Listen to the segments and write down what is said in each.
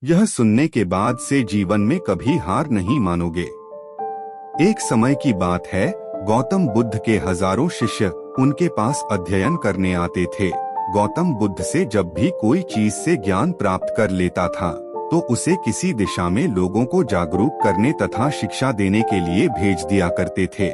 यह सुनने के बाद से जीवन में कभी हार नहीं मानोगे। एक समय की बात है, गौतम बुद्ध के हजारों शिष्य उनके पास अध्ययन करने आते थे। गौतम बुद्ध से जब भी कोई चीज से ज्ञान प्राप्त कर लेता था तो उसे किसी दिशा में लोगों को जागरूक करने तथा शिक्षा देने के लिए भेज दिया करते थे।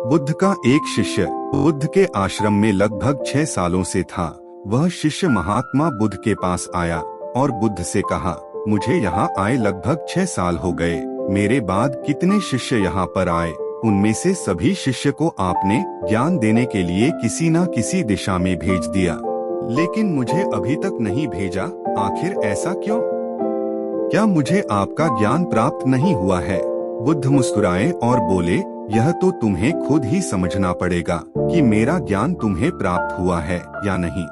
बुद्ध का एक शिष्य बुद्ध के आश्रम में लगभग 6 सालों से था। वह शिष्य महात्मा बुद्ध के पास आया और बुद्ध से कहा, मुझे यहाँ आए लगभग 6 साल हो गए। मेरे बाद कितने शिष्य यहाँ पर आए, उनमें से सभी शिष्य को आपने ज्ञान देने के लिए किसी न किसी दिशा में भेज दिया, लेकिन मुझे अभी तक नहीं भेजा। आखिर ऐसा क्यों? क्या मुझे आपका ज्ञान प्राप्त नहीं हुआ है? बुद्ध मुस्कुराए और बोले, यह तो तुम्हें खुद ही समझना पड़ेगा कि मेरा ज्ञान तुम्हें प्राप्त हुआ है या नहीं।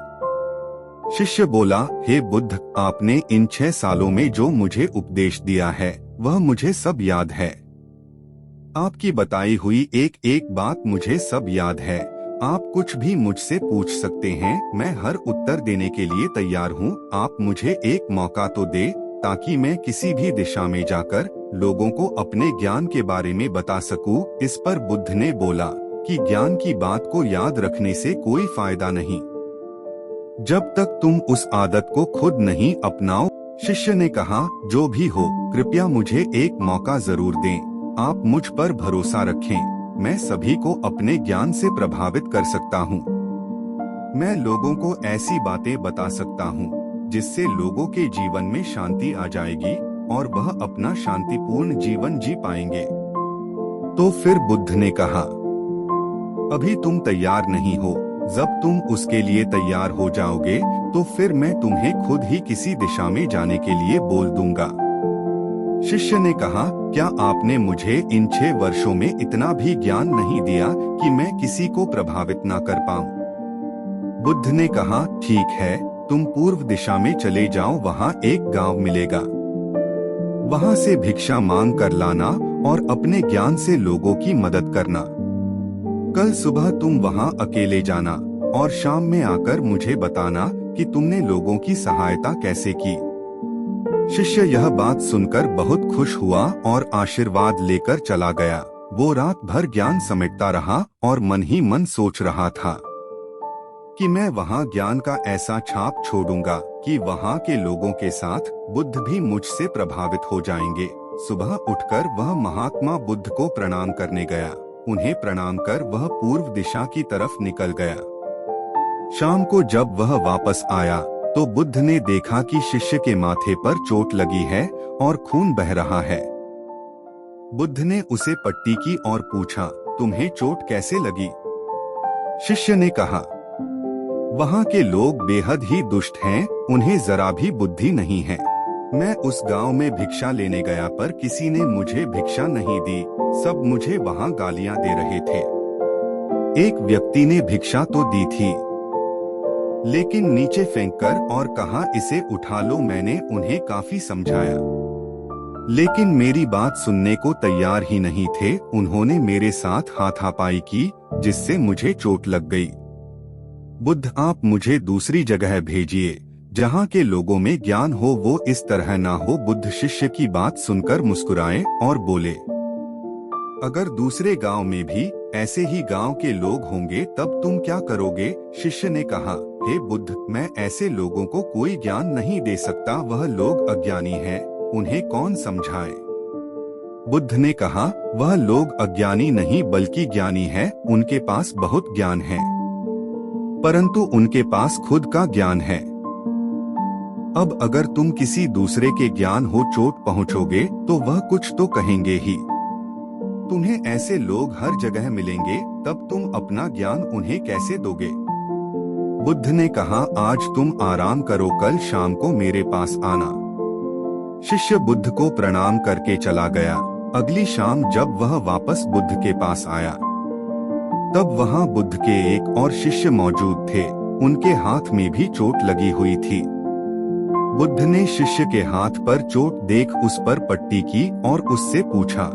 शिष्य बोला, हे बुद्ध, आपने इन 6 सालों में जो मुझे उपदेश दिया है वह मुझे सब याद है। आपकी बताई हुई एक एक बात मुझे सब याद है। आप कुछ भी मुझसे पूछ सकते हैं, मैं हर उत्तर देने के लिए तैयार हूँ। आप मुझे एक मौका तो दे ताकि मैं किसी भी दिशा में जाकर लोगों को अपने ज्ञान के बारे में बता सकूं। इस पर बुद्ध ने बोला कि ज्ञान की बात को याद रखने से कोई फायदा नहीं जब तक तुम उस आदत को खुद नहीं अपनाओ। शिष्य ने कहा, जो भी हो, कृपया मुझे एक मौका जरूर दें। आप मुझ पर भरोसा रखें, मैं सभी को अपने ज्ञान से प्रभावित कर सकता हूँ। मैं लोगों को ऐसी बातें बता सकता हूँ जिससे लोगों के जीवन में शांति आ जाएगी और वह अपना शांतिपूर्ण जीवन जी पाएंगे। तो फिर बुद्ध ने कहा, अभी तुम तैयार नहीं हो। जब तुम उसके लिए तैयार हो जाओगे तो फिर मैं तुम्हें खुद ही किसी दिशा में जाने के लिए बोल दूंगा। शिष्य ने कहा, क्या आपने मुझे इन 6 वर्षों में इतना भी ज्ञान नहीं दिया कि मैं किसी को प्रभावित ना कर पाऊं? बुद्ध ने कहा, ठीक है, तुम पूर्व दिशा में चले जाओ, वहाँ एक गांव मिलेगा। वहाँ से भिक्षा मांग कर लाना और अपने ज्ञान से लोगों की मदद करना। कल सुबह तुम वहाँ अकेले जाना और शाम में आकर मुझे बताना कि तुमने लोगों की सहायता कैसे की। शिष्य यह बात सुनकर बहुत खुश हुआ और आशीर्वाद लेकर चला गया। वो रात भर ज्ञान समेटता रहा और मन ही मन सोच रहा था कि मैं वहाँ ज्ञान का ऐसा छाप छोड़ूंगा कि वहाँ के लोगों के साथ बुद्ध भी मुझसे प्रभावित हो जाएंगे। सुबह उठकर वह महात्मा बुद्ध को प्रणाम करने गया। उन्हें प्रणाम कर वह पूर्व दिशा की तरफ निकल गया। शाम को जब वह वापस आया तो बुद्ध ने देखा कि शिष्य के माथे पर चोट लगी है और खून बह रहा है। बुद्ध ने उसे पट्टी की और पूछा, तुम्हें चोट कैसे लगी? शिष्य ने कहा, वहाँ के लोग बेहद ही दुष्ट हैं, उन्हें जरा भी बुद्धि नहीं है। मैं उस गांव में भिक्षा लेने गया पर किसी ने मुझे भिक्षा नहीं दी, सब मुझे वहाँ गालियाँ दे रहे थे। एक व्यक्ति ने भिक्षा तो दी थी, लेकिन नीचे फेंककर और कहा, इसे उठा लो। मैंने उन्हें काफी समझाया, लेकिन मेरी बात सुनने को तैयार ही नहीं थे। उन्होंने मेरे साथ हाथापाई की, जिससे मुझे चोट लग गई। बुद्ध, आप मुझे दूसरी जगह भेजिए जहाँ के लोगों में ज्ञान हो, वो इस तरह ना हो। बुद्ध शिष्य की बात सुनकर मुस्कुराए और बोले, अगर दूसरे गांव में भी ऐसे ही गांव के लोग होंगे तब तुम क्या करोगे? शिष्य ने कहा, हे बुद्ध, मैं ऐसे लोगों को कोई ज्ञान नहीं दे सकता। वह लोग अज्ञानी हैं, उन्हें कौन समझाए? बुद्ध ने कहा, वह लोग अज्ञानी नहीं बल्कि ज्ञानी हैं। उनके पास बहुत ज्ञान है, परंतु उनके पास खुद का ज्ञान है। अब अगर तुम किसी दूसरे के ज्ञान हो चोट पहुंचोगे तो वह कुछ तो कहेंगे ही। तुम्हें ऐसे लोग हर जगह मिलेंगे, तब तुम अपना ज्ञान उन्हें कैसे दोगे? बुद्ध ने कहा, आज तुम आराम करो, कल शाम को मेरे पास आना। शिष्य बुद्ध को प्रणाम करके चला गया। अगली शाम जब वह वापस बुद्ध के पास आया तब वहाँ बुद्ध के एक और शिष्य मौजूद थे। उनके हाथ में भी चोट लगी हुई थी। बुद्ध ने शिष्य के हाथ पर चोट देख उस पर पट्टी की और उससे पूछा,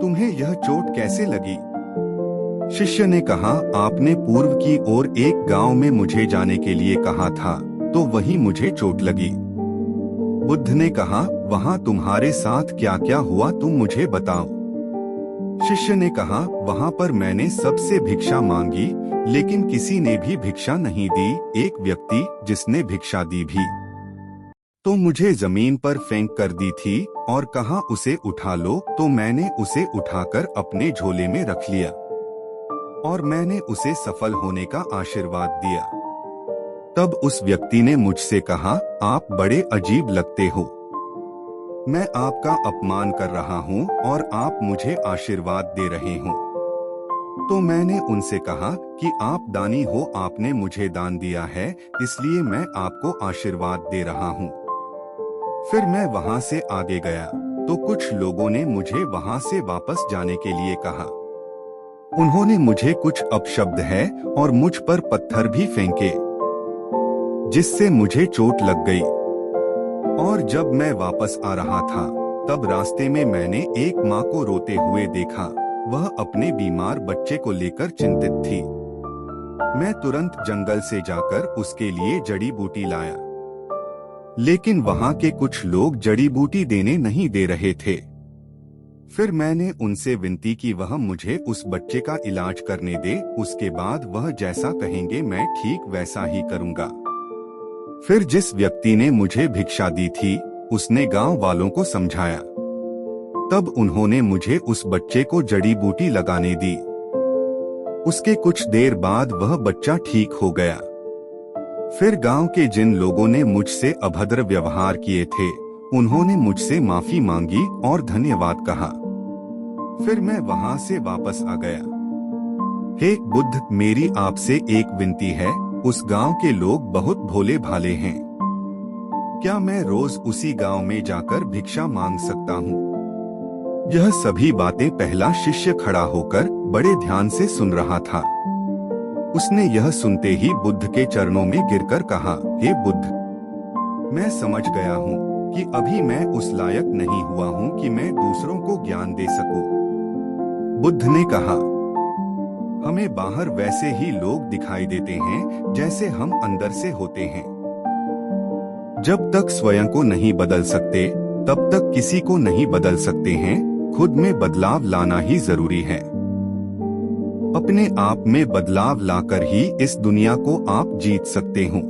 तुम्हें यह चोट कैसे लगी? शिष्य ने कहा, आपने पूर्व की ओर एक गांव में मुझे जाने के लिए कहा था, तो वहीं मुझे चोट लगी। बुद्ध ने कहा, वहाँ तुम्हारे साथ क्या क्या हुआ तुम मुझे बताओ। शिष्य ने कहा, वहाँ पर मैंने सबसे भिक्षा मांगी, लेकिन किसी ने भी भिक्षा नहीं दी। एक व्यक्ति जिसने भिक्षा दी भी तो मुझे जमीन पर फेंक कर दी थी और कहा उसे उठा लो, तो मैंने उसे उठाकर अपने झोले में रख लिया और मैंने उसे सफल होने का आशीर्वाद दिया। तब उस व्यक्ति ने मुझसे कहा, आप बड़े अजीब लगते हो, मैं आपका अपमान कर रहा हूँ और आप मुझे आशीर्वाद दे रहे हो। तो मैंने उनसे कहा कि आप दानी हो, आपने मुझे दान दिया है, इसलिए मैं आपको आशीर्वाद दे रहा हूँ। फिर मैं वहाँ से आगे गया तो कुछ लोगों ने मुझे वहाँ से वापस जाने के लिए कहा। उन्होंने मुझे कुछ अपशब्द है और मुझ पर पत्थर भी फेंके, जिससे मुझे चोट लग गई। और जब मैं वापस आ रहा था तब रास्ते में मैंने एक माँ को रोते हुए देखा। वह अपने बीमार बच्चे को लेकर चिंतित थी। मैं तुरंत जंगल से जाकर उसके लिए जड़ी बूटी लाया, लेकिन वहाँ के कुछ लोग जड़ी बूटी देने नहीं दे रहे थे। फिर मैंने उनसे विनती की वह मुझे उस बच्चे का इलाज करने दे, उसके बाद वह जैसा कहेंगे मैं ठीक वैसा ही करूँगा। फिर जिस व्यक्ति ने मुझे भिक्षा दी थी उसने गांव वालों को समझाया। तब उन्होंने मुझे उस बच्चे को जड़ी बूटी लगाने दी। उसके कुछ देर बाद वह बच्चा ठीक हो गया। फिर गांव के जिन लोगों ने मुझसे अभद्र व्यवहार किए थे उन्होंने मुझसे माफी मांगी और धन्यवाद कहा। फिर मैं वहां से वापस आ गया। हे बुद्ध, मेरी आपसे एक विनती है, उस गांव के लोग बहुत भोले भाले हैं, क्या मैं रोज उसी गांव में जाकर भिक्षा मांग सकता हूँ? यह सभी बातें पहला शिष्य खड़ा होकर बड़े ध्यान से सुन रहा था। उसने यह सुनते ही बुद्ध के चरणों में गिरकर कहा, हे बुद्ध, मैं समझ गया हूँ कि अभी मैं उस लायक नहीं हुआ हूँ कि मैं दूसरों को ज्ञान दे सकूं। बुद्ध ने कहा, हमें बाहर वैसे ही लोग दिखाई देते हैं जैसे हम अंदर से होते हैं। जब तक स्वयं को नहीं बदल सकते तब तक किसी को नहीं बदल सकते हैं। खुद में बदलाव लाना ही जरूरी है। अपने आप में बदलाव लाकर ही इस दुनिया को आप जीत सकते हो।